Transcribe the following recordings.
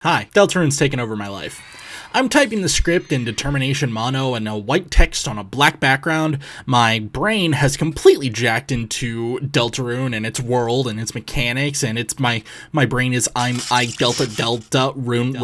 Hi, Deltarune's taken over my life. I'm typing the script in determination mono and a white text on a black background. My brain has completely jacked into Deltarune and its world and its mechanics, and it's my brain is delta rune.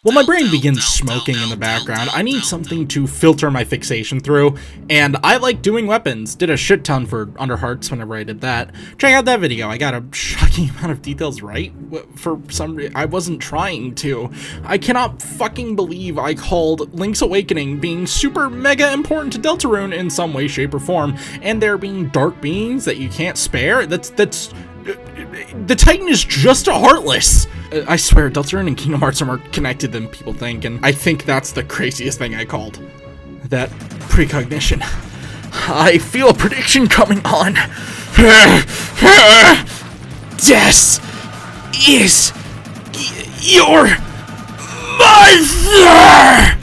Well, my brain begins smoking in the background. I need something to filter my fixation through, and I like doing weapons. Did a shit ton for Underhearts whenever I did that. Check out that video. I got a shocking amount of details right. For some reason, I wasn't trying to. I cannot fucking believe I called Link's Awakening being super mega important to Deltarune in some way, shape, or form, and there being dark beings that you can't spare. The Titan is just a Heartless! I swear, Deltarune and Kingdom Hearts are more connected than people think, and I think that's the craziest thing I called. That precognition. I feel a prediction coming on. Death is your mother!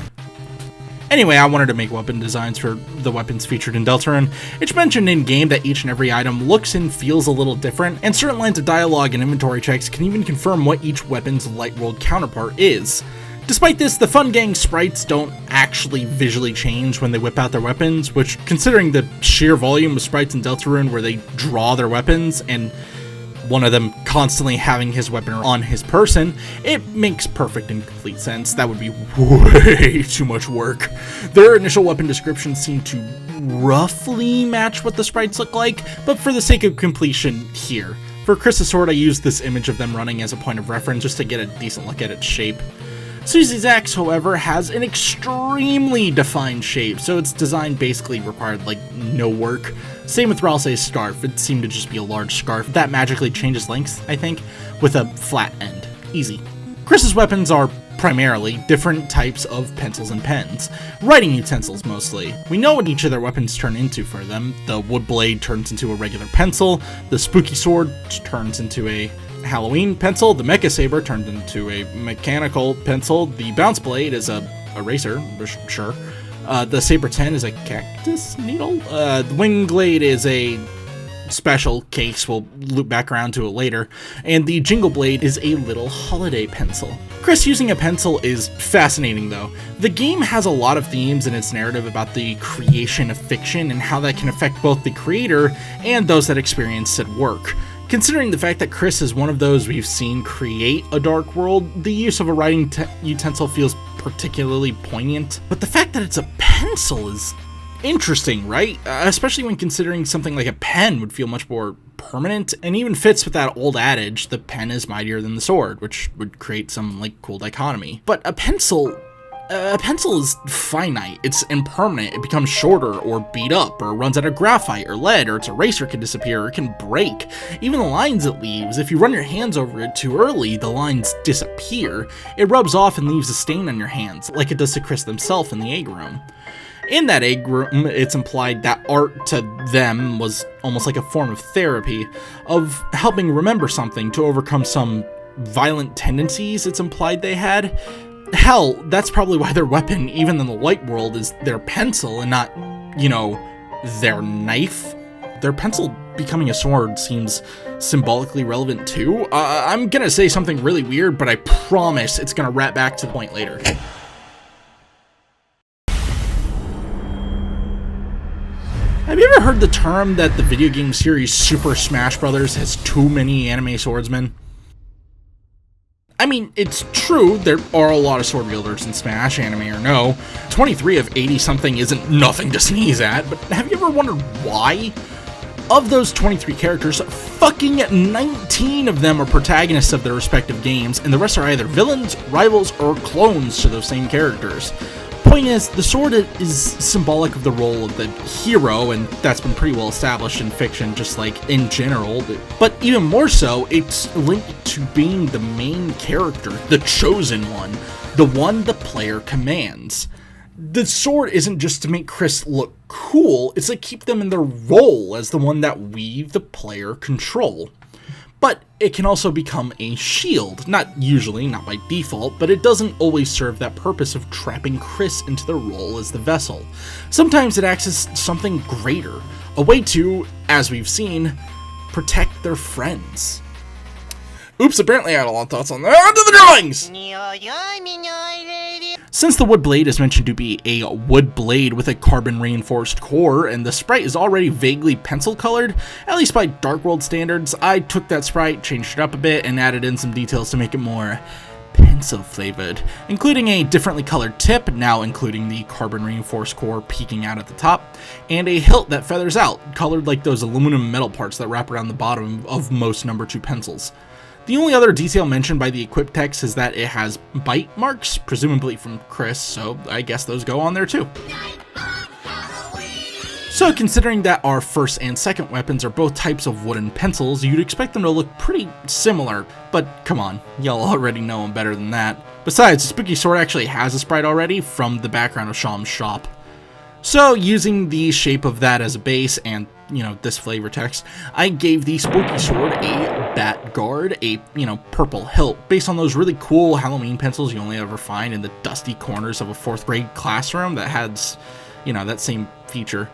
Anyway, I wanted to make weapon designs for the weapons featured in Deltarune. It's mentioned in-game that each and every item looks and feels a little different, and certain lines of dialogue and inventory checks can even confirm what each weapon's light world counterpart is. Despite this, the Fun Gang sprites don't actually visually change when they whip out their weapons, which, considering the sheer volume of sprites in Deltarune where they draw their weapons, and one of them constantly having his weapon on his person, it makes perfect and complete sense. That would be way too much work. Their initial weapon descriptions seem to roughly match what the sprites look like, but for the sake of completion here. For Chris's sword, I used this image of them running as a point of reference just to get a decent look at its shape. Susie's axe, however, has an extremely defined shape, so its design basically required, no work. Same with Ralsei's scarf. It seemed to just be a large scarf that magically changes length, I think, with a flat end. Easy. Chris's weapons are primarily different types of pencils and pens. Writing utensils, mostly. We know what each of their weapons turn into for them. The wood blade turns into a regular pencil, the spooky sword turns into a Halloween pencil, the Mecha saber turned into a mechanical pencil, the bounce blade is a eraser, sure. The Saber 10 is a Cactus needle. The Winglade is a special case, we'll loop back around to it later. And the Jingle Blade is a little holiday pencil. Chris using a pencil is fascinating though. The game has a lot of themes in its narrative about the creation of fiction and how that can affect both the creator and those that experience said work. Considering the fact that Chris is one of those we've seen create a dark world, the use of a writing utensil feels particularly poignant. But the fact that it's a pencil is interesting, right? Especially when considering something like a pen would feel much more permanent, and even fits with that old adage, the pen is mightier than the sword, which would create some, cool dichotomy. But a pencil is finite, it's impermanent, it becomes shorter or beat up or runs out of graphite or lead, or its eraser can disappear or it can break. Even the lines it leaves, if you run your hands over it too early, the lines disappear. It rubs off and leaves a stain on your hands, like it does to Chris themselves in the egg room. In that egg room, it's implied that art to them was almost like a form of therapy, of helping remember something to overcome some violent tendencies it's implied they had. Hell, that's probably why their weapon, even in the light world, is their pencil and not, their knife. Their pencil becoming a sword seems symbolically relevant too. I'm gonna say something really weird, but I promise it's gonna wrap back to the point later. Have you ever heard the term that the video game series Super Smash Bros. Has too many anime swordsmen? I mean, it's true, there are a lot of sword wielders in Smash, anime or no. 23 of 80-something isn't nothing to sneeze at, but have you ever wondered why? Of those 23 characters, fucking 19 of them are protagonists of their respective games, and the rest are either villains, rivals, or clones to those same characters. Point is, the sword is symbolic of the role of the hero, and that's been pretty well established in fiction, just in general, but even more so, it's linked to being the main character, the chosen one, the one the player commands. The sword isn't just to make Chris look cool, it's to keep them in their role as the one that we, the player, control. But it can also become a shield, not usually, not by default, but it doesn't always serve that purpose of trapping Chris into the role as the vessel. Sometimes it acts as something greater, a way to, as we've seen, protect their friends. Oops, apparently I had a lot of thoughts on that. On to the drawings! Since the wood blade is mentioned to be a wood blade with a carbon reinforced core, and the sprite is already vaguely pencil colored, at least by Dark World standards, I took that sprite, changed it up a bit, and added in some details to make it more pencil flavored, including a differently colored tip, now including the carbon reinforced core peeking out at the top, and a hilt that feathers out, colored like those aluminum metal parts that wrap around the bottom of most number 2 pencils. The only other detail mentioned by the equip text is that it has bite marks, presumably from Chris, so I guess those go on there too. So considering that our first and second weapons are both types of wooden pencils, you'd expect them to look pretty similar, but come on, y'all already know them better than that. Besides, the spooky sword actually has a sprite already from the background of Sham's shop. So using the shape of that as a base and, this flavor text, I gave the spooky sword a bat guard, a, purple hilt, based on those really cool Halloween pencils you only ever find in the dusty corners of a 4th grade classroom that has, that same feature.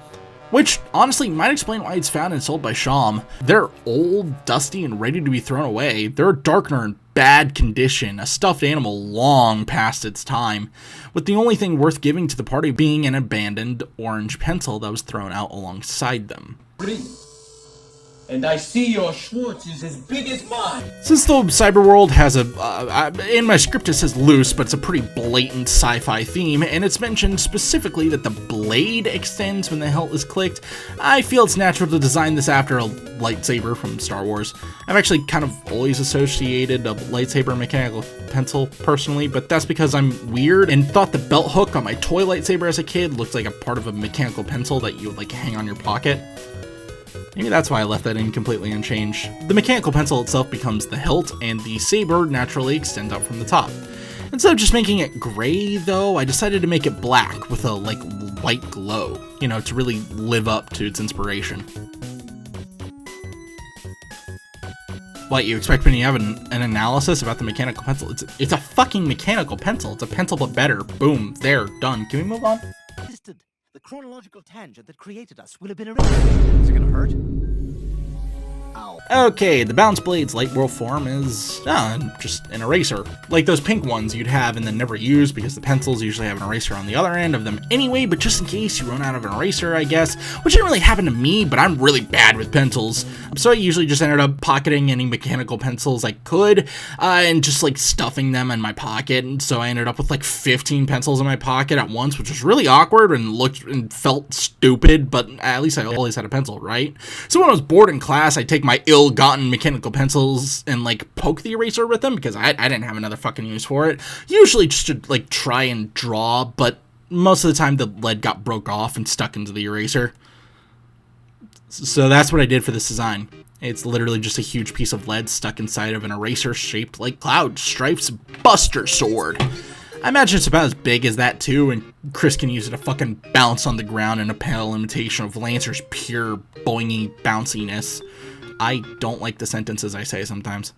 Which, honestly, might explain why it's found and sold by Sham. They're old, dusty, and ready to be thrown away. They're a darkener in bad condition, a stuffed animal long past its time, with the only thing worth giving to the party being an abandoned orange pencil that was thrown out alongside them. And I see your Schwartz is as big as mine. Since the cyberworld has in my script it says loose, but it's a pretty blatant sci-fi theme, and it's mentioned specifically that the blade extends when the hilt is clicked, I feel it's natural to design this after a lightsaber from Star Wars. I've actually kind of always associated a lightsaber and mechanical pencil personally, but that's because I'm weird and thought the belt hook on my toy lightsaber as a kid looked like a part of a mechanical pencil that you would hang on your pocket. Maybe that's why I left that in completely unchanged. The mechanical pencil itself becomes the hilt, and the saber naturally extends out from the top. Instead of just making it gray, though, I decided to make it black with a, white glow, to really live up to its inspiration. What, you expect me to have an analysis about the mechanical pencil? It's a fucking mechanical pencil. It's a pencil but better. Boom, there, done. Can we move on? The chronological tangent that created us will have been erased. Is it gonna hurt? Ow. Okay, the Bounce Blade's light whirl form is just an eraser. Like those pink ones you'd have and then never use because the pencils usually have an eraser on the other end of them anyway, but just in case you run out of an eraser, I guess, which didn't really happen to me, but I'm really bad with pencils. So I usually just ended up pocketing any mechanical pencils I could, and just stuffing them in my pocket, and so I ended up with 15 pencils in my pocket at once, which was really awkward and looked and felt stupid, but at least I always had a pencil, right? So when I was bored in class, I'd take my ill-gotten mechanical pencils and poke the eraser with them because I didn't have another fucking use for it. Usually just to try and draw, but most of the time the lead got broke off and stuck into the eraser. So that's what I did for this design. It's literally just a huge piece of lead stuck inside of an eraser shaped like Cloud Strife's Buster Sword. I imagine it's about as big as that too, and Chris can use it to fucking bounce on the ground in a pale imitation of Lancer's pure boingy bounciness. I don't like the sentences I say sometimes.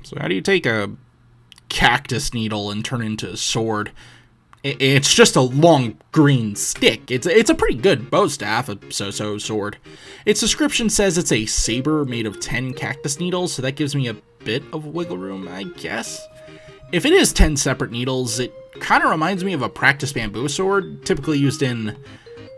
So how do you take a cactus needle and turn it into a sword? It's just a long green stick. It's a pretty good bow staff, a so-so sword. Its description says it's a saber made of 10 cactus needles, so that gives me a bit of wiggle room, I guess. If it is 10 separate needles, it kind of reminds me of a practice bamboo sword, typically used in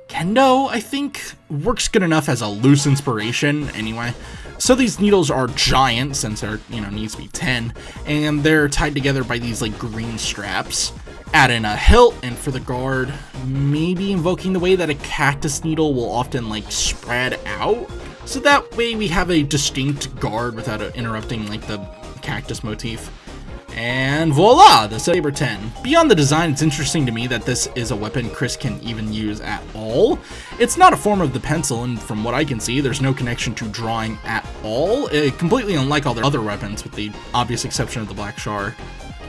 kendo, I think. Works good enough as a loose inspiration, anyway. So these needles are giant, since there, needs to be 10, and they're tied together by these, green straps. Add in a hilt, and for the guard, maybe invoking the way that a cactus needle will often, spread out. So that way we have a distinct guard without interrupting, the cactus motif. And voila, the Saber 10. Beyond the design, it's interesting to me that this is a weapon Chris can even use at all. It's not a form of the pencil, and from what I can see, there's no connection to drawing at all, completely unlike all their other weapons, with the obvious exception of the Black Shard.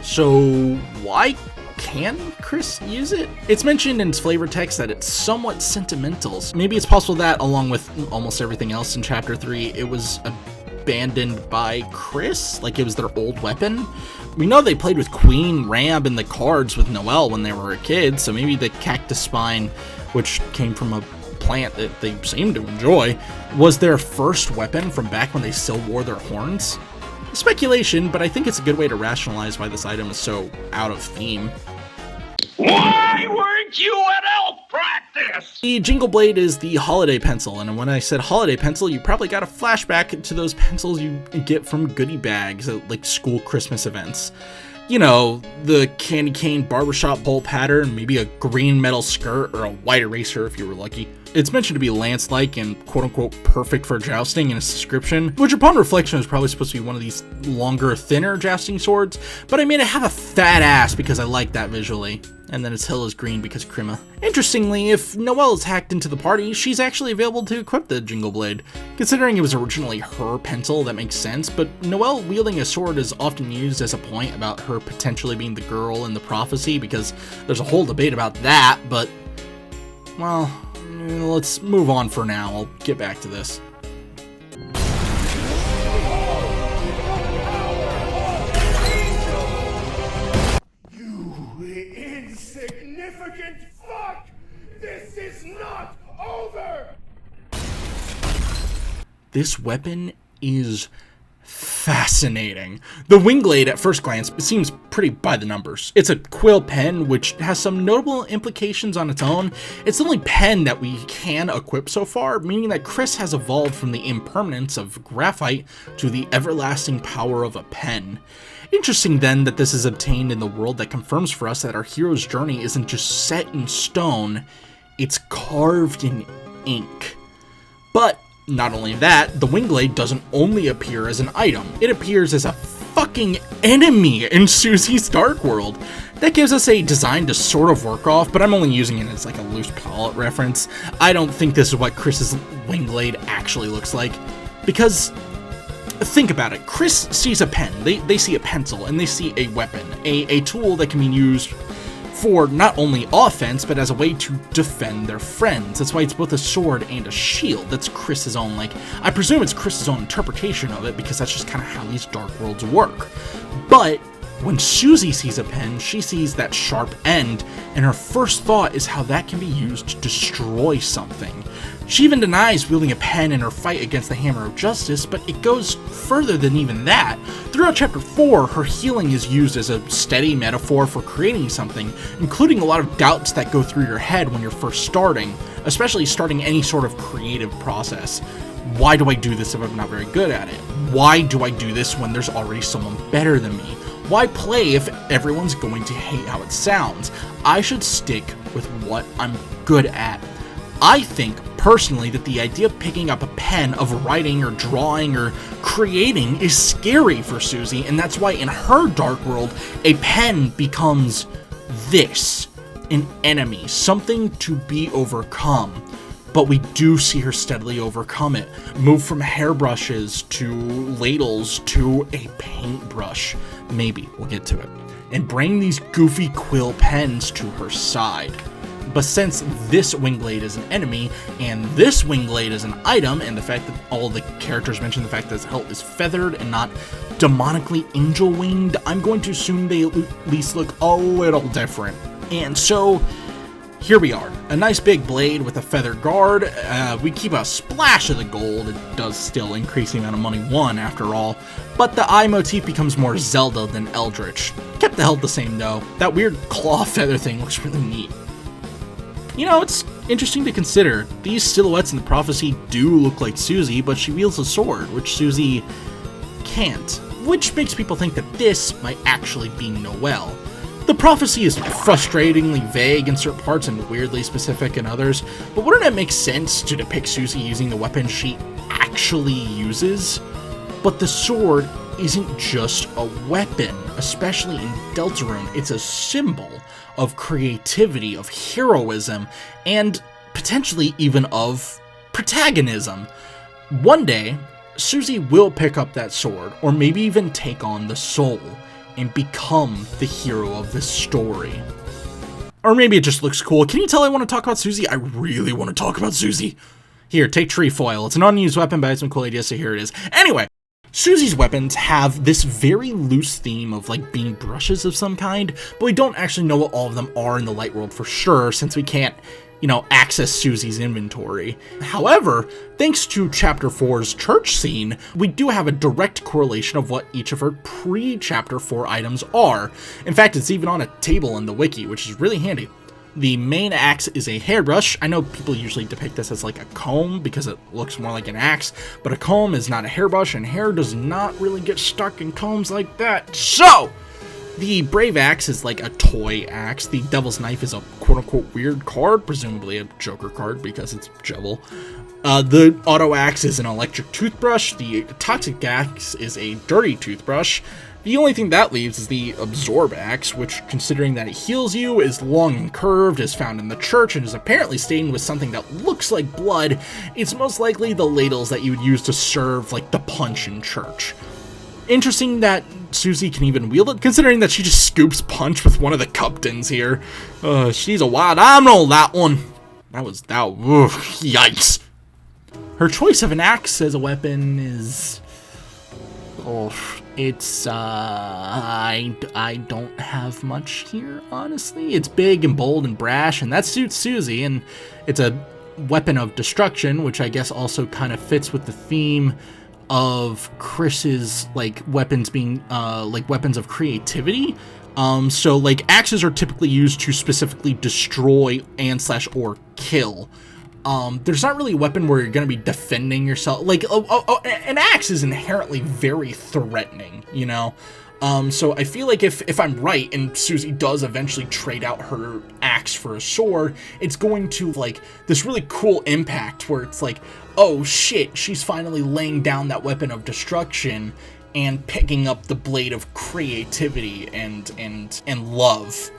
So why can Chris use it? It's mentioned in its flavor text that it's somewhat sentimental. So maybe it's possible that, along with almost everything else in Chapter 3, it was abandoned by Chris, it was their old weapon. We know they played with Queen, Ram, and the cards with Noelle when they were a kid, so maybe the cactus spine, which came from a plant that they seem to enjoy, was their first weapon from back when they still wore their horns. Speculation, but I think it's a good way to rationalize why this item is so out of theme. Why weren't you at elf practice? The Jingle Blade is the holiday pencil, and when I said holiday pencil, you probably got a flashback to those pencils you get from goodie bags at like school Christmas events. You know, the candy cane barbershop bowl pattern, maybe a green metal skirt or a white eraser if you were lucky. It's mentioned to be lance-like and quote-unquote perfect for jousting in its description, which upon reflection is probably supposed to be one of these longer, thinner jousting swords, but I made it have a fat ass because I like that visually. And then its hill is green because Krima. Interestingly, if Noelle is hacked into the party, she's actually available to equip the Jingle Blade. Considering it was originally her pencil, that makes sense, but Noelle wielding a sword is often used as a point about her potentially being the girl in the prophecy, because there's a whole debate about that, but, well, let's move on for now. I'll get back to this. Insignificant fuck! This is not over! This weapon is fascinating. The Winglade at first glance seems pretty by the numbers. It's a quill pen, which has some notable implications on its own. It's the only pen that we can equip so far, meaning that Chris has evolved from the impermanence of graphite to the everlasting power of a pen. Interesting then that this is obtained in the world that confirms for us that our hero's journey isn't just set in stone, it's carved in ink. But not only that, the Winglade doesn't only appear as an item, it appears as a fucking enemy in Susie's Dark World. That gives us a design to sort of work off, but I'm only using it as like a loose palette reference. I don't think this is what Chris's Winglade actually looks like, because think about it. Chris sees a pen, they see a pencil, and they see a weapon, a tool that can be used for not only offense, but as a way to defend their friends. That's why it's both a sword and a shield. That's Chris's own, like, I presume it's Chris's own interpretation of it, because that's just kind of how these Dark Worlds work. But when Susie sees a pen, she sees that sharp end, and her first thought is how that can be used to destroy something. She even denies wielding a pen in her fight against the Hammer of Justice, but it goes further than even that. Throughout Chapter 4, her healing is used as a steady metaphor for creating something, including a lot of doubts that go through your head when you're first starting, especially starting any sort of creative process. Why do I do this if I'm not very good at it? Why do I do this when there's already someone better than me? Why play if everyone's going to hate how it sounds? I should stick with what I'm good at. I think, personally, that the idea of picking up a pen, of writing or drawing or creating is scary for Susie, and that's why in her Dark World, a pen becomes this, an enemy, something to be overcome. But we do see her steadily overcome it, move from hairbrushes to ladles to a paintbrush. Maybe we'll get to it. And bring these goofy quill pens to her side. But since this Winglade is an enemy, and this Winglade is an item, and the fact that all the characters mention the fact that its hilt is feathered and not demonically angel-winged, I'm going to assume they at least look a little different. And so, here we are. A nice big blade with a feathered guard. We keep a splash of the gold. It does still increase the amount of money won, after all. But the eye motif becomes more Zelda than Eldritch. Kept the hilt the same, though. That weird claw feather thing looks really neat. You know, it's interesting to consider. These silhouettes in the prophecy do look like Susie, but she wields a sword, which Susie can't. Which makes people think that this might actually be Noelle. The prophecy is frustratingly vague in certain parts and weirdly specific in others, but wouldn't it make sense to depict Susie using the weapon she actually uses? But the sword isn't just a weapon, especially in Deltarune. It's a symbol of creativity, of heroism, and potentially even of protagonism. One day, Susie will pick up that sword, or maybe even take on the soul, and become the hero of this story. Or maybe it just looks cool. Can you tell I want to talk about Susie? I really want to talk about Susie. Here, take trefoil. It's an unused weapon, but I had some cool ideas, so here it is. Anyway, Susie's weapons have this very loose theme of like being brushes of some kind, but we don't actually know what all of them are in the light world for sure, since we can't access Susie's inventory. However, thanks to Chapter 4's church scene, we do have a direct correlation of what each of her pre-Chapter 4 items are. In fact, it's even on a table in the wiki, which is really handy. The main axe is a hairbrush. I know people usually depict this as like a comb because it looks more like an axe, but a comb is not a hairbrush, and hair does not really get stuck in combs like that. So, the Brave Axe is like a toy axe. The Devil's Knife is a quote-unquote weird card, presumably a Joker card because it's Jevil. The Auto Axe is an electric toothbrush. The Toxic Axe is a dirty toothbrush. The only thing that leaves is the absorbax, which, considering that it heals you, is long and curved, is found in the church, and is apparently stained with something that looks like blood. It's most likely the ladles that you would use to serve, like, the punch in church. Interesting that Susie can even wield it, considering that she just scoops punch with one of the Cuptons here. She's a wild animal, that one. Yikes. Her choice of an axe as a weapon is... I don't have much here, honestly. It's big and bold and brash, and that suits Susie, and it's a weapon of destruction, which I guess also kind of fits with the theme of Chris's, like, weapons being, like, weapons of creativity. So, like, axes are typically used to specifically destroy and/or kill. There's not really a weapon where you're going to be defending yourself. Like, an axe is inherently very threatening, So I feel like if I'm right and Susie does eventually trade out her axe for a sword, it's going to, like, this really cool impact where it's like, oh shit, she's finally laying down that weapon of destruction and picking up the blade of creativity and love.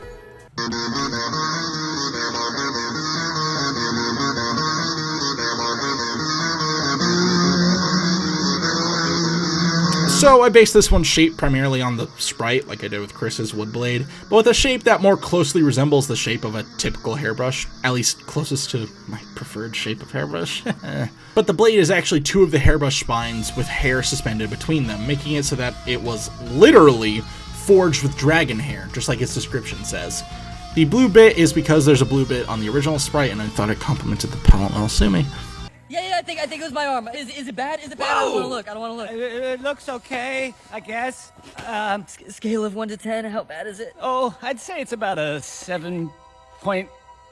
So I based this one's shape primarily on the sprite, like I did with Chris's wood blade, but with a shape that more closely resembles the shape of a typical hairbrush, at least closest to my preferred shape of hairbrush. But the blade is actually two of the hairbrush spines with hair suspended between them, making it so that it was literally forged with dragon hair, just like its description says. The blue bit is because there's a blue bit on the original sprite, and I thought it complemented the palette well, sue me. Yeah, I think it was my arm. Is it bad? Is it bad? I don't want to look. It looks okay, I guess. Scale of 1 to 10, how bad is it? Oh, I'd say it's about a 7-point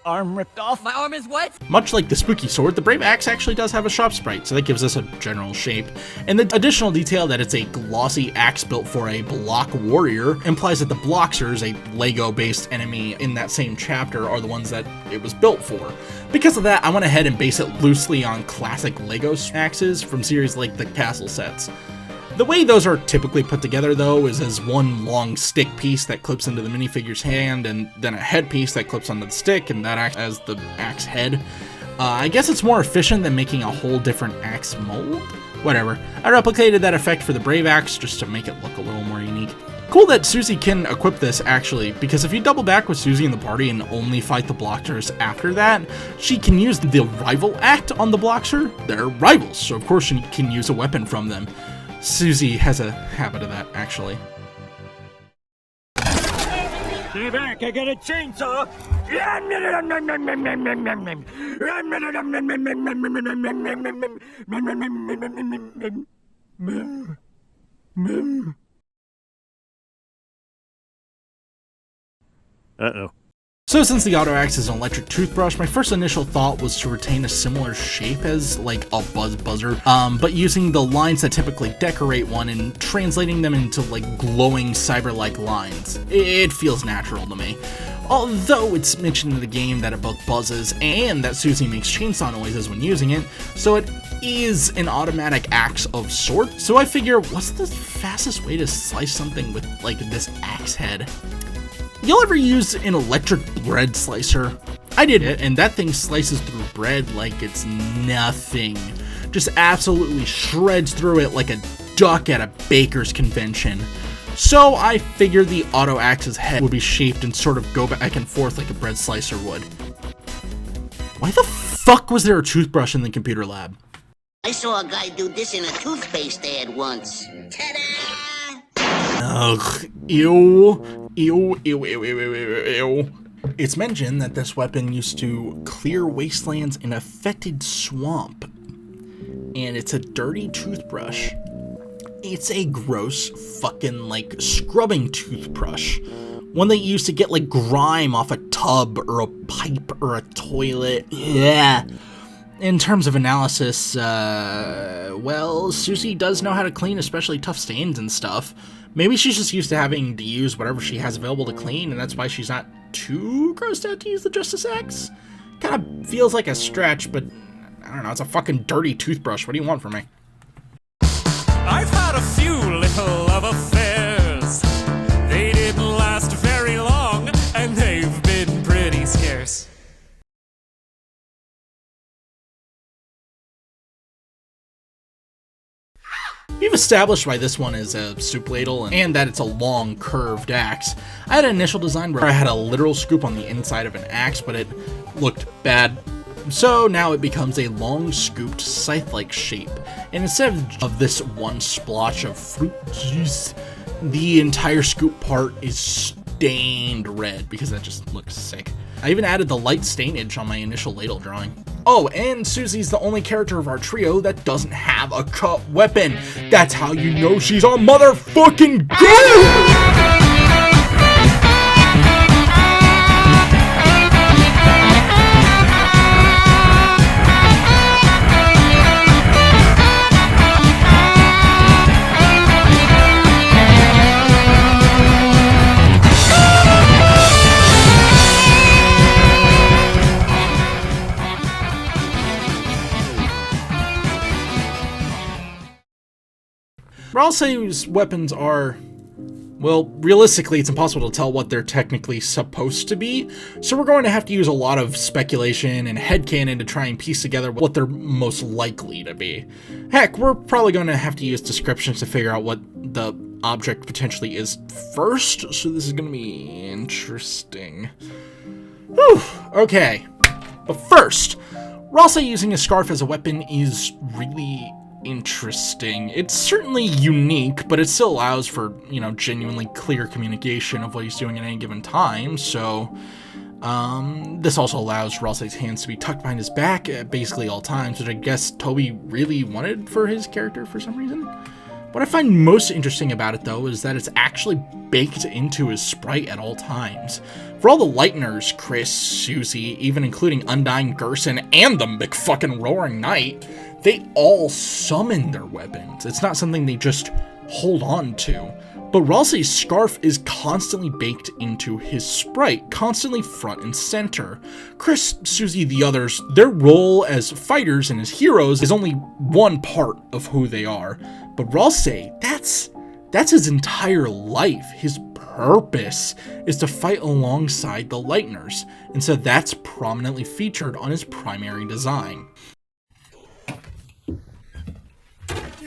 arm ripped off. My arm is what? Much like the spooky sword, the Brave Axe actually does have a shop sprite, so that gives us a general shape. And the additional detail that it's a glossy axe built for a block warrior implies that the Bloxers, a Lego-based enemy in that same chapter, are the ones that it was built for. Because of that, I went ahead and based it loosely on classic Lego axes from series like the Castle sets. The way those are typically put together, though, is as one long stick piece that clips into the minifigure's hand, and then a head piece that clips onto the stick, and that acts as the axe head. I guess it's more efficient than making a whole different axe mold? Whatever. I replicated that effect for the Brave Axe just to make it look a little more unique. Cool that Susie can equip this, actually, because if you double back with Susie in the party and only fight the Bloxers after that, she can use the rival act on the Bloxer. They're rivals, so of course she can use a weapon from them. Susie has a habit of that, actually. Stay back, I got a chainsaw! Uh-oh. So since the Auto Axe is an electric toothbrush, my first initial thought was to retain a similar shape as like a buzzer, but using the lines that typically decorate one and translating them into like glowing cyber-like lines. It feels natural to me. Although it's mentioned in the game that it both buzzes and that Susie makes chainsaw noises when using it, so it is an automatic axe of sorts. So I figure, what's the fastest way to slice something with like this axe head? Y'all ever use an electric bread slicer? I did it, and that thing slices through bread like it's nothing. Just absolutely shreds through it like a duck at a baker's convention. So I figured the Auto Axe's head would be shaped and sort of go back and forth like a bread slicer would. Why the fuck was there a toothbrush in the computer lab? I saw a guy do this in a toothpaste ad once. Ta-da! Ugh, ew, ew, ew, ew, ew, ew, ew, ew. It's mentioned that this weapon used to clear wastelands in a fetid swamp, and it's a dirty toothbrush. It's a gross fucking, like, scrubbing toothbrush. One that you used to get, like, grime off a tub or a pipe or a toilet. Yeah. In terms of analysis, well, Susie does know how to clean especially tough stains and stuff. Maybe she's just used to having to use whatever she has available to clean, and that's why she's not too grossed out to use the Justice Axe. Kind of feels like a stretch, but I don't know, it's a fucking dirty toothbrush. What do you want from me? I've had a few little love affairs. They didn't last very long, and they've been pretty scarce. We've established why this one is a soup ladle and that it's a long, curved axe. I had an initial design where I had a literal scoop on the inside of an axe, but it looked bad. So now it becomes a long, scooped, scythe-like shape. And instead of this one splotch of fruit juice, the entire scoop part is stained red because that just looks sick. I even added the light stainage on my initial ladle drawing. Oh, and Susie's the only character of our trio that doesn't have a cut weapon. That's how you know she's a motherfucking goat! Ralsei's weapons are, well, realistically, it's impossible to tell what they're technically supposed to be, so we're going to have to use a lot of speculation and headcanon to try and piece together what they're most likely to be. Heck, we're probably going to have to use descriptions to figure out what the object potentially is first, so this is going to be interesting. Whew, okay. But first, Ralsei using a scarf as a weapon is really interesting. It's certainly unique, but it still allows for, you know, genuinely clear communication of what he's doing at any given time, so this also allows Ralsei's hands to be tucked behind his back at basically all times, which I guess Toby really wanted for his character for some reason. What I find most interesting about it, though, is that it's actually baked into his sprite at all times. For all the Lighteners, Chris, Susie, even including Undying Gerson and the McFucking Roaring Knight, they all summon their weapons. It's not something they just hold on to. But Ralsei's scarf is constantly baked into his sprite, constantly front and center. Chris, Susie, the others, their role as fighters and as heroes is only one part of who they are. But Ralsei, that's his entire life. His purpose is to fight alongside the Lighteners, and so that's prominently featured on his primary design.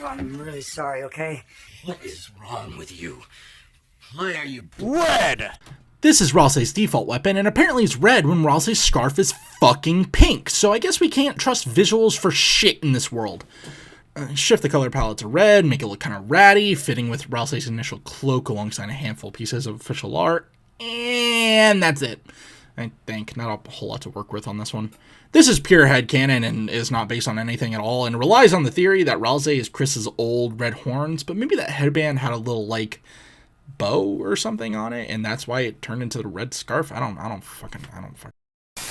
I'm really sorry, okay? What is wrong with you? Why are you Red! This is Ralsei's default weapon, and apparently it's red when Ralsei's scarf is fucking pink, so I guess we can't trust visuals for shit in this world. Shift the color palette to red, make it look kind of ratty, fitting with Ralsei's initial cloak alongside a handful of pieces of official art, and that's it. I think not a whole lot to work with on this one. This is pure headcanon and is not based on anything at all, and relies on the theory that Ralsei is Chris's old red horns, but maybe that headband had a little, like, bow or something on it, and that's why it turned into the red scarf. I don't fucking.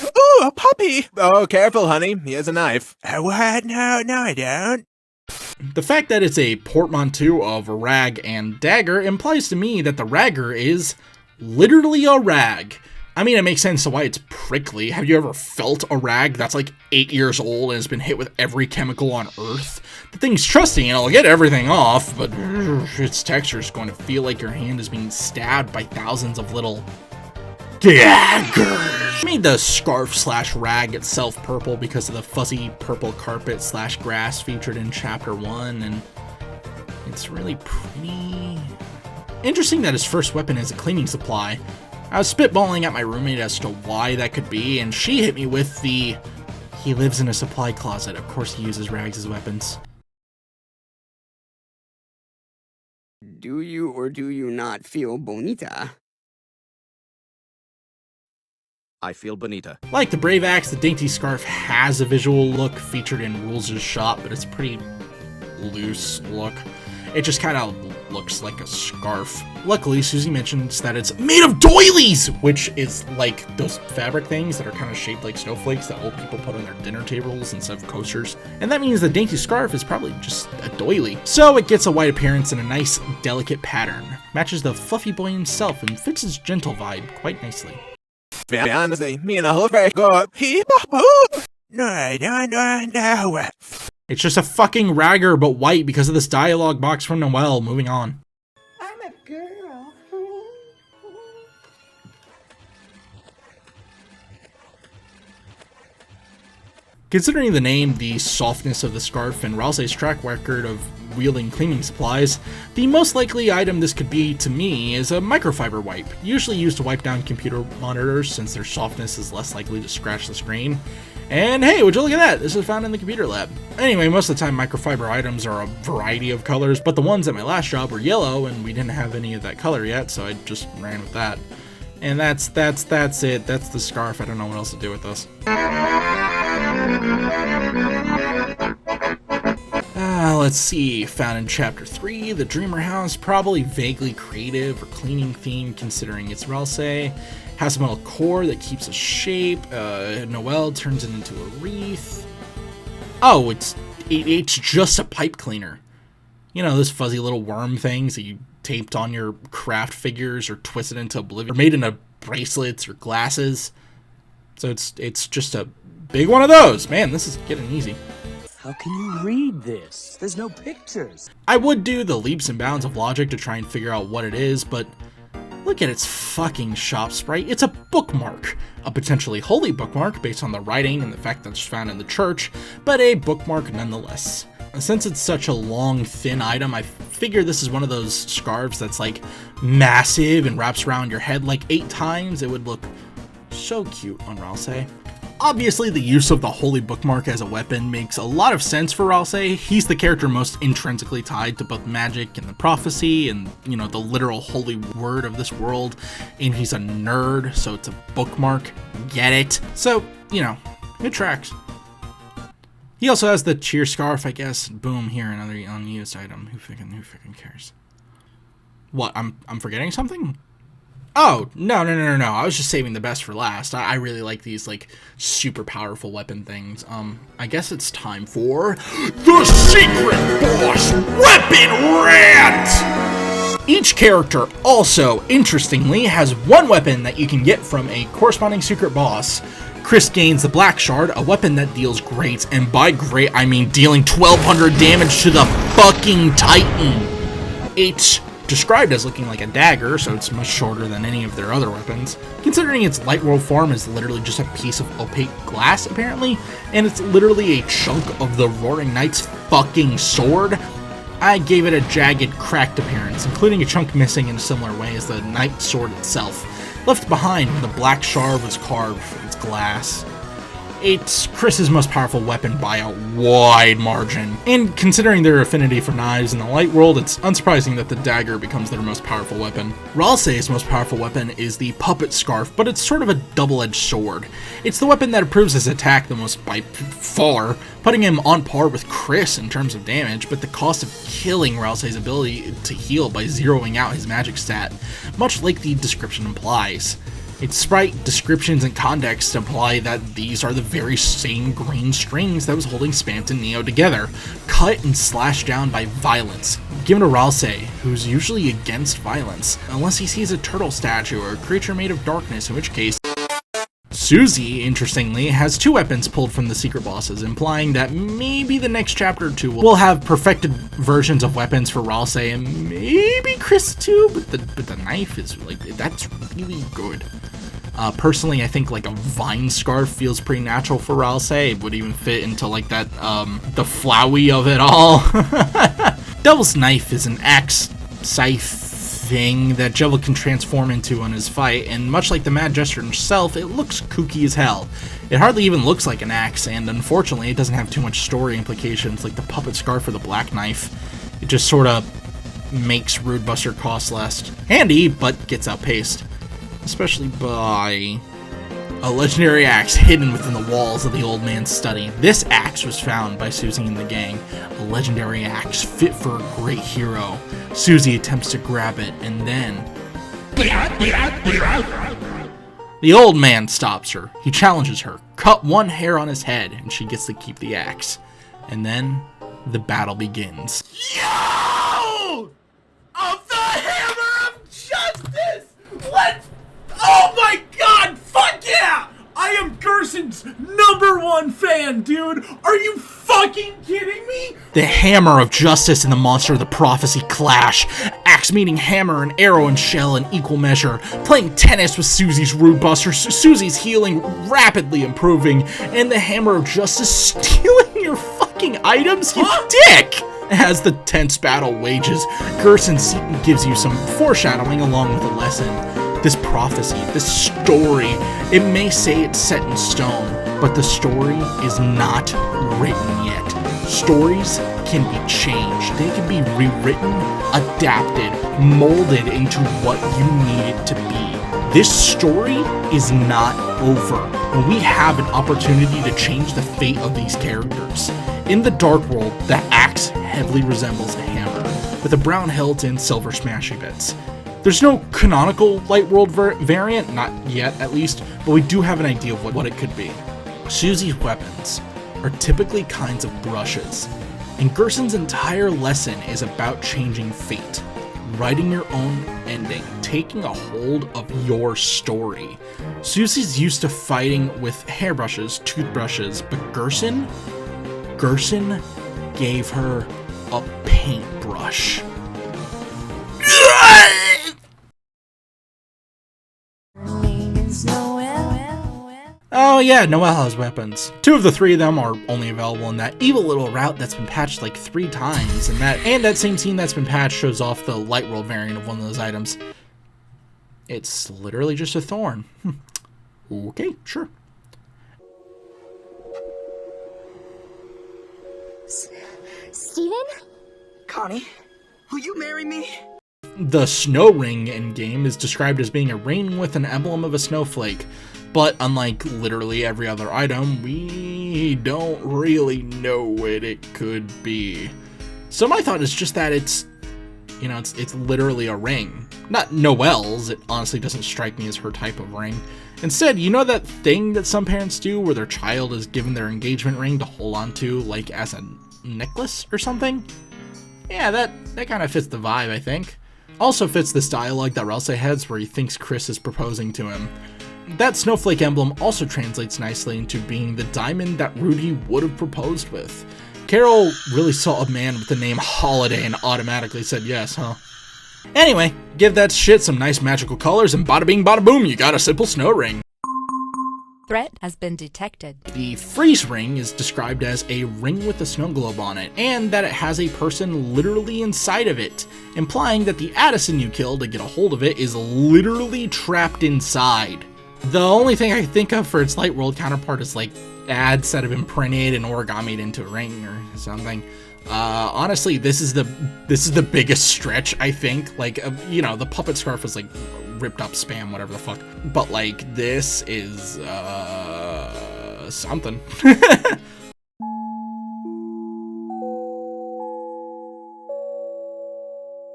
Ooh, a puppy! Oh, careful, honey. He has a knife. What? No, I don't. The fact that it's a portmanteau of a rag and dagger implies to me that the ragger is literally a rag. I mean, it makes sense to why it's prickly. Have you ever felt a rag that's like 8 years old and has been hit with every chemical on Earth? The thing's trusty and it'll get everything off, but its texture is going to feel like your hand is being stabbed by thousands of little daggers. I made the scarf slash rag itself purple because of the fuzzy purple carpet slash grass featured in chapter 1, and it's really pretty. Interesting that his first weapon is a cleaning supply. I was spitballing at my roommate as to why that could be, and she hit me with the, he lives in a supply closet. Of course he uses rags as weapons. Do you or do you not feel bonita? I feel bonita. Like the Brave Axe, the dainty scarf has a visual look featured in Rules' shop, but it's a pretty loose look. It just kind of looks like a scarf. Luckily, Susie mentions that it's made of doilies, which is like those fabric things that are kind of shaped like snowflakes that old people put on their dinner tables instead of coasters. And that means the dainty scarf is probably just a doily. So it gets a white appearance and a nice, delicate pattern. Matches the fluffy boy himself and fits his gentle vibe quite nicely. Honestly, me and the whole very good. No. It's just a fucking ragger, but white because of this dialogue box from Noelle. Moving on. I'm a girl. Considering the name, the softness of the scarf, and Ralsei's track record of wielding cleaning supplies, the most likely item this could be to me is a microfiber wipe, usually used to wipe down computer monitors since their softness is less likely to scratch the screen. And hey, would you look at that? This is found in the computer lab. Anyway, most of the time microfiber items are a variety of colors, but the ones at my last job were yellow and we didn't have any of that color yet, so I just ran with that. And that's it. That's the scarf. I don't know what else to do with this. Let's see. Found in Chapter 3, the Dreamer House, probably vaguely creative or cleaning themed considering it's Ralsei. Has a metal core that keeps a shape. Noelle turns it into a wreath. Oh, it's just a pipe cleaner. You know, those fuzzy little worm things that you taped on your craft figures or twisted into oblivion, or made into bracelets or glasses. So it's just a big one of those. Man, this is getting easy. How can you read this? There's no pictures. I would do the leaps and bounds of logic to try and figure out what it is, but look at its fucking shop sprite. It's a bookmark. A potentially holy bookmark based on the writing and the fact that it's found in the church, but a bookmark nonetheless. Since it's such a long, thin item, I figure this is one of those scarves that's like massive and wraps around your head like 8 times. It would look so cute on Ralsei. Obviously, the use of the holy bookmark as a weapon makes a lot of sense for Ralsei. He's the character most intrinsically tied to both magic and the prophecy and, you know, the literal holy word of this world. And he's a nerd, so it's a bookmark. Get it? So, you know, it tracks. He also has the cheer scarf, I guess. Boom, here, another unused item. Who freaking cares? What, I'm forgetting something? Oh, no. I was just saving the best for last. I really like these, like, super powerful weapon things. I guess it's time for the Secret Boss Weapon Rant! Each character also, interestingly, has one weapon that you can get from a corresponding secret boss. Chris gains the Black Shard, a weapon that deals great, and by great, I mean dealing 1200 damage to the fucking Titan. It's described as looking like a dagger, so it's much shorter than any of their other weapons. Considering its light world form is literally just a piece of opaque glass, apparently, and it's literally a chunk of the Roaring Knight's fucking sword, I gave it a jagged, cracked appearance, including a chunk missing in a similar way as the Knight sword itself, left behind when the Black Shard was carved from its glass. It's Chris's most powerful weapon by a wide margin, and considering their affinity for knives in the light world, it's unsurprising that the dagger becomes their most powerful weapon. Ralsei's most powerful weapon is the Puppet Scarf, but it's sort of a double-edged sword. It's the weapon that improves his attack the most by far, putting him on par with Chris in terms of damage, but the cost of killing Ralsei's ability to heal by zeroing out his magic stat, much like the description implies. Its sprite, descriptions, and context imply that these are the very same green strings that was holding Spant and Neo together, cut and slashed down by violence, given to Ralsei, who's usually against violence, unless he sees a turtle statue or a creature made of darkness, in which case Susie, interestingly, has 2 weapons pulled from the secret bosses, implying that maybe the next chapter or 2 will have perfected versions of weapons for Ralsei, and maybe Chris too, but the knife is, like, that's really good. Personally, I think, like, a vine scarf feels pretty natural for Ralsei. It would even fit into, like, that, the flowy of it all. Devil's Knife is an axe, scythe thing that Jevil can transform into on his fight, and much like the Mad Jester himself, it looks kooky as hell. It hardly even looks like an axe, and unfortunately it doesn't have too much story implications like the Puppet Scarf or the Black Knife. It just sorta makes Rude Buster cost less. Handy, but gets outpaced. Especially by A legendary axe hidden within the walls of the old man's study. This axe was found by Susie and the gang. A legendary axe fit for a great hero. Susie attempts to grab it, and then... the old man stops her. He challenges her. Cut one hair on his head, and she gets to keep the axe. And then, the battle begins. Yo! Of the Hammer of Justice! Let's... Oh my god! Fuck yeah! I am Gerson's #1 fan, dude! Are you fucking kidding me? The Hammer of Justice and the Monster of the Prophecy clash. Axe meeting hammer and arrow and shell in equal measure. Playing tennis with Susie's Rude Buster. Susie's healing rapidly improving. And the Hammer of Justice stealing your fucking items, you dick! As the tense battle wages, Gerson gives you some foreshadowing along with a lesson. This prophecy, this story, it may say it's set in stone, but the story is not written yet. Stories can be changed. They can be rewritten, adapted, molded into what you need it to be. This story is not over, and we have an opportunity to change the fate of these characters. In the Dark World, the axe heavily resembles a hammer, with a brown hilt and silver smashy bits. There's no canonical Light World variant, not yet at least, but we do have an idea of what it could be. Susie's weapons are typically kinds of brushes, and Gerson's entire lesson is about changing fate, writing your own ending, taking a hold of your story. Susie's used to fighting with hairbrushes, toothbrushes, but Gerson gave her a paintbrush. Oh yeah, Noelle has weapons. 2 of the 3 of them are only available in that evil little route that's been patched like 3 times, and that same scene that's been patched shows off the Light World variant of one of those items. It's literally just a thorn. Okay, sure. Steven? Connie, will you marry me? The snow ring in game is described as being a ring with an emblem of a snowflake, but unlike literally every other item, we don't really know what it could be. So my thought is just that it's literally a ring. Not Noelle's, it honestly doesn't strike me as her type of ring. Instead, you know that thing that some parents do where their child is given their engagement ring to hold on to, like as a necklace or something? Yeah, that kind of fits the vibe, I think. Also fits this dialogue that Ralsei has where he thinks Chris is proposing to him. That snowflake emblem also translates nicely into being the diamond that Rudy would have proposed with. Carol really saw a man with the name Holiday and automatically said yes, huh? Anyway, give that shit some nice magical colors and bada bing bada boom, you got a simple snow ring. Threat has been detected. The freeze ring is described as a ring with a snow globe on it, and that it has a person literally inside of it, implying that the Addison you killed to get a hold of it is literally trapped inside. The only thing I can think of for its Light World counterpart is like ads that have been printed and origamied into a ring or something. Honestly, this is the biggest stretch, I think. Like, the puppet scarf was like ripped up spam, whatever the fuck. But like, this is something.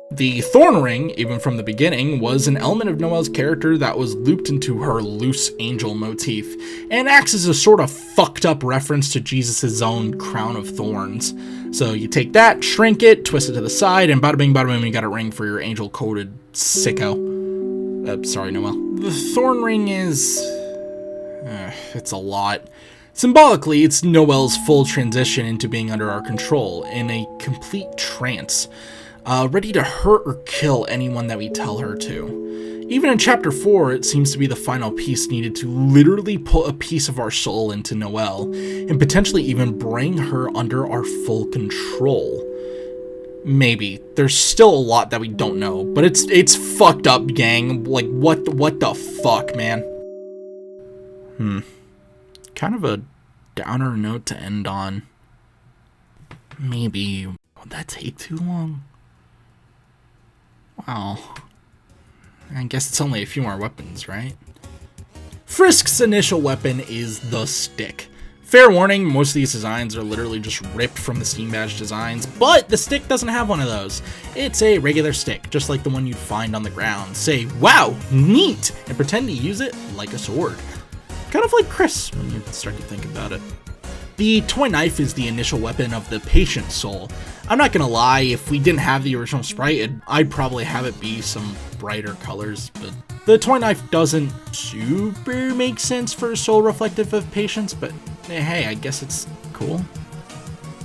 The thorn ring, even from the beginning, was an element of Noelle's character that was looped into her loose angel motif, and acts as a sort of fucked up reference to Jesus' own crown of thorns. So you take that, shrink it, twist it to the side, and bada bing bada boom, you got a ring for your angel-coated sicko. Sorry, Noelle. The thorn ring is... it's a lot. Symbolically, it's Noelle's full transition into being under our control, in a complete trance. Ready to hurt or kill anyone that we tell her to. Even in Chapter 4, it seems to be the final piece needed to literally put a piece of our soul into Noelle, and potentially even bring her under our full control. Maybe. There's still a lot that we don't know, but it's fucked up, gang. Like, what the fuck, man? Kind of a downer note to end on. Maybe. Would that take too long? Wow. I guess it's only a few more weapons, right? Frisk's initial weapon is the stick. Fair warning, most of these designs are literally just ripped from the Steam Badge designs, but the stick doesn't have one of those. It's a regular stick, just like the one you'd find on the ground. Say, wow, neat, and pretend to use it like a sword. Kind of like Chris, when you start to think about it. The toy knife is the initial weapon of the Patient Soul. I'm not gonna lie, if we didn't have the original sprite, I'd probably have it be some brighter colors, but the toy knife doesn't super make sense for a soul reflective of patience, but hey, I guess it's cool.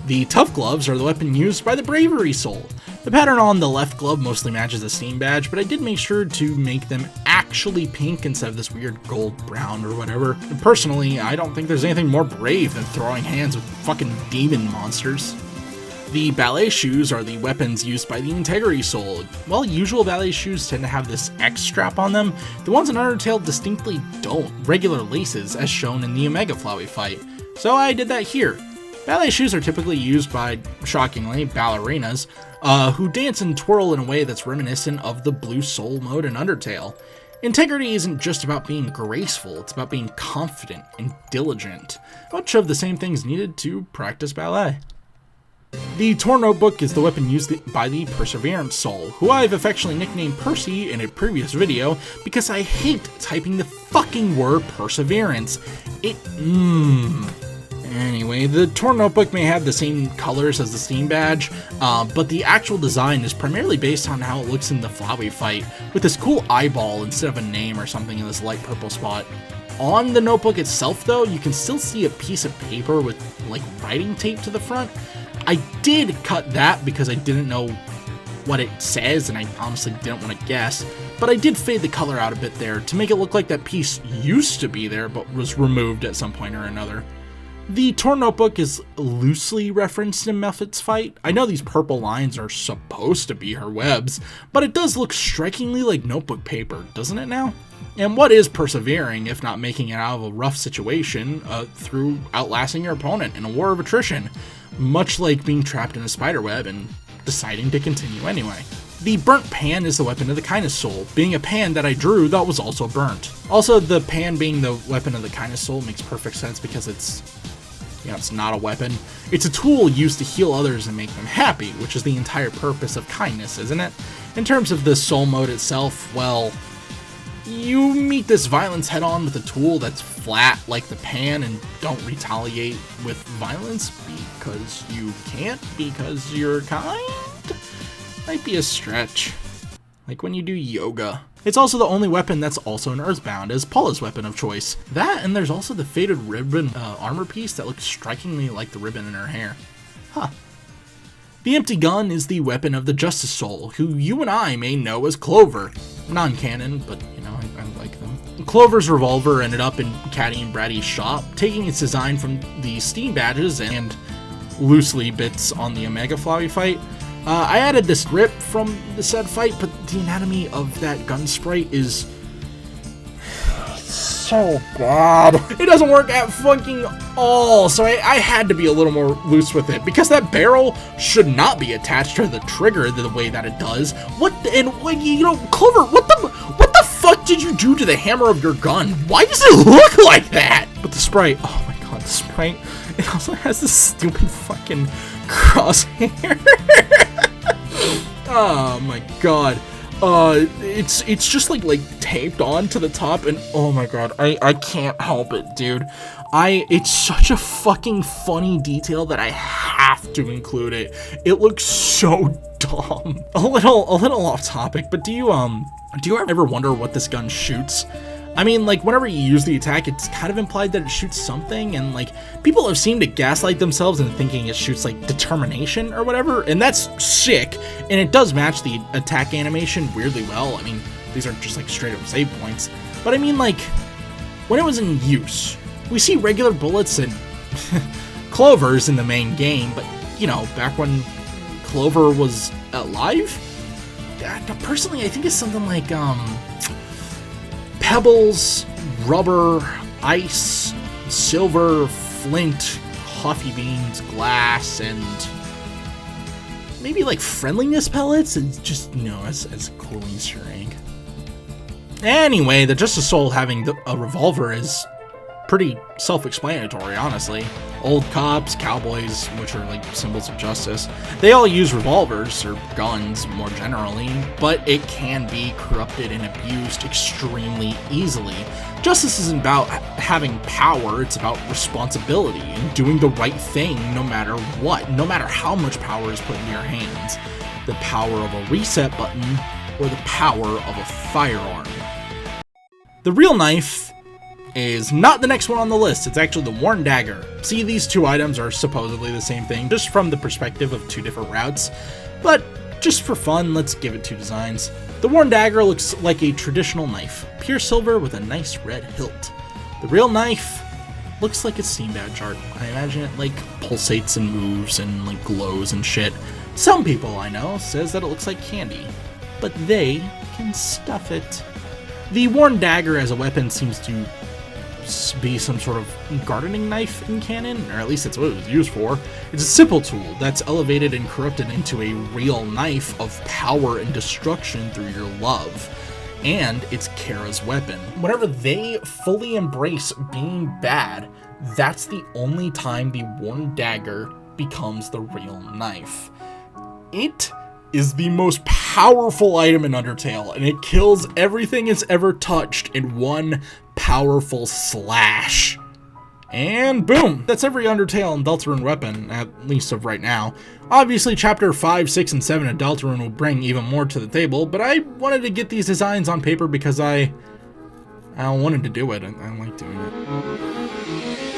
The tough gloves are the weapon used by the Bravery Soul. The pattern on the left glove mostly matches the Steam Badge, but I did make sure to make them actually pink instead of this weird gold brown or whatever. And personally, I don't think there's anything more brave than throwing hands with fucking demon monsters. The ballet shoes are the weapons used by the Integrity Soul. While usual ballet shoes tend to have this X strap on them, the ones in Undertale distinctly don't, regular laces as shown in the Omega Flowey fight. So I did that here. Ballet shoes are typically used by, shockingly, ballerinas, who dance and twirl in a way that's reminiscent of the Blue Soul mode in Undertale. Integrity isn't just about being graceful, it's about being confident and diligent. Much of the same things needed to practice ballet. The Torn Notebook is the weapon used by the Perseverance Soul, who I've affectionately nicknamed Percy in a previous video because I hate typing the fucking word perseverance. Anyway, the Torn Notebook may have the same colors as the Steam Badge, but the actual design is primarily based on how it looks in the Flowey fight, with this cool eyeball instead of a name or something in this light purple spot. On the notebook itself, though, you can still see a piece of paper with, like, writing tape to the front. I did cut that because I didn't know what it says, and I honestly didn't want to guess, but I did fade the color out a bit there to make it look like that piece used to be there, but was removed at some point or another. The Torn Notebook is loosely referenced in Mephit's fight. I know these purple lines are supposed to be her webs, but it does look strikingly like notebook paper, doesn't it now? And what is persevering if not making it out of a rough situation through outlasting your opponent in a war of attrition, much like being trapped in a spiderweb and deciding to continue anyway. The burnt pan is the weapon of the Kindness Soul, being a pan that I drew that was also burnt. Also, the pan being the weapon of the Kindness Soul makes perfect sense because it's not a weapon. It's a tool used to heal others and make them happy, which is the entire purpose of kindness, isn't it? In terms of the soul mode itself, well, you meet this violence head-on with a tool that's flat like the pan and don't retaliate with violence because you can't, because you're kind? Might be a stretch. Like when you do yoga. It's also the only weapon that's also an Earthbound, as Paula's weapon of choice. That, and there's also the faded ribbon armor piece that looks strikingly like the ribbon in her hair. Huh. The empty gun is the weapon of the Justice Soul, who you and I may know as Clover. Non-canon, but I like them. Clover's revolver ended up in Caddy and Bratty's shop, taking its design from the Steam Badges and loosely bits on the Omega Flowey fight. I added this rip from the said fight, but the anatomy of that gun sprite is so bad. It doesn't work at fucking all, so I had to be a little more loose with it, because that barrel should not be attached to the trigger the way that it does. Clover, what the fuck did you do to the hammer of your gun? Why does it look like that? But the sprite, oh my god, the sprite, it also has this stupid fucking crosshair. Oh my god. It's just like taped on to the top, and oh my god, I can't help it, dude. It's such a fucking funny detail that I have to include it. It looks so dumb. A little off topic, but do you ever wonder what this gun shoots? I mean, like, whenever you use the attack, it's kind of implied that it shoots something, and, like, people have seemed to gaslight themselves into thinking it shoots, like, determination or whatever, and that's sick, and it does match the attack animation weirdly well. I mean, these are just, like, straight-up save points. But I mean, like, when it was in use, we see regular bullets and Clovers in the main game, but, back when Clover was alive? Personally, I think it's something like, pebbles, rubber, ice, silver, flint, coffee beans, glass, and maybe like friendliness pellets, and just, as a cool Easter egg. Anyway, the Justice Soul having a revolver is pretty self-explanatory, honestly. Old cops, cowboys, which are like symbols of justice, they all use revolvers, or guns more generally, but it can be corrupted and abused extremely easily. Justice isn't about having power, it's about responsibility and doing the right thing no matter what, no matter how much power is put into your hands. The power of a reset button or the power of a firearm. The real knife is not the next one on the list, it's actually the Worn Dagger. See, these two items are supposedly the same thing, just from the perspective of two different routes, but just for fun, let's give it two designs. The Worn Dagger looks like a traditional knife, pure silver with a nice red hilt. The real knife looks like a Steam badge art. I imagine it like pulsates and moves and like glows and shit. Some people I know says that it looks like candy, but they can stuff it. The Worn Dagger as a weapon seems to be some sort of gardening knife in canon, or at least that's what it was used for. It's a simple tool that's elevated and corrupted into a real knife of power and destruction through your love, and it's Kara's weapon. Whenever they fully embrace being bad, that's the only time the Worn Dagger becomes the real knife. It is the most powerful item in Undertale, and it kills everything it's ever touched in one powerful slash. And boom! That's every Undertale and Deltarune weapon, at least of right now. Obviously, Chapter 5, 6, and 7 of Deltarune will bring even more to the table, but I wanted to get these designs on paper because I wanted to do it. I like doing it.